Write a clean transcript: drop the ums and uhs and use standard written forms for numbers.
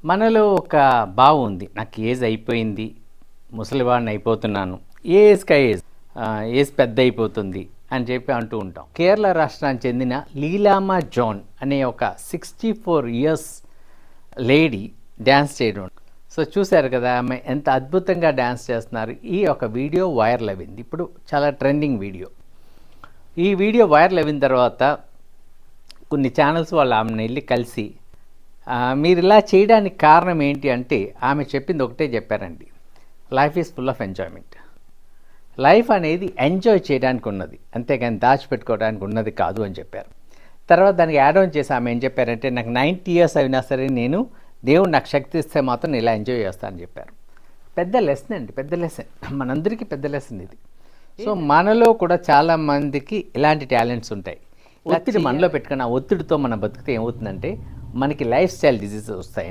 మనలో ఒక భావం ఉంది, నాకు ఏజ్ అయిపోయింది, ముసలివాడిని అయిపోతున్నాను, ఏ ఏజ్కి ఏజ్ పెద్ద అయిపోతుంది అని చెప్పి అంటూ ఉంటాం. కేరళ రాష్ట్రానికి చెందిన లీలామా జాన్ అనే ఒక 64 ఇయర్స్ లేడీ డ్యాన్స్ చేయడం. సో చూశారు కదా ఆమె ఎంత అద్భుతంగా డ్యాన్స్ చేస్తున్నారు. ఈ ఒక వీడియో వైరల్ అయింది, ఇప్పుడు చాలా ట్రెండింగ్ వీడియో. ఈ వీడియో వైరల్ అయిన తర్వాత కొన్ని ఛానల్స్ వాళ్ళు ఆమెను వెళ్ళి కలిసి మీరు ఇలా చేయడానికి కారణం ఏంటి అంటే ఆమె చెప్పింది ఒకటే చెప్పారండి, life is full of enjoyment. Life అనేది ఎంజాయ్ చేయడానికి ఉన్నది, అంతేగాని దాచిపెట్టుకోవడానికి ఉన్నది కాదు అని చెప్పారు. తర్వాత దానికి యాడ్ ఆన్ చేసి ఆమె ఏం చెప్పారంటే, నాకు 90 ఇయర్స్ అయినా సరే నేను దేవుడు నాకు శక్తి ఇస్తే మాత్రం నేను ఇలా ఎంజాయ్ చేస్తానని చెప్పారు. పెద్ద లెసన్ అండి, పెద్ద లెసన్, మనందరికీ పెద్ద లెసన్ ఇది. సో మనలో కూడా చాలామందికి ఇలాంటి టాలెంట్స్ ఉంటాయి. ఒత్తిడి మనలో పెట్టుకుని ఆ ఒత్తిడితో మనం బతికితే ఏమవుతుందంటే మనకి లైఫ్ స్టైల్ డిజీజెస్ వస్తాయి.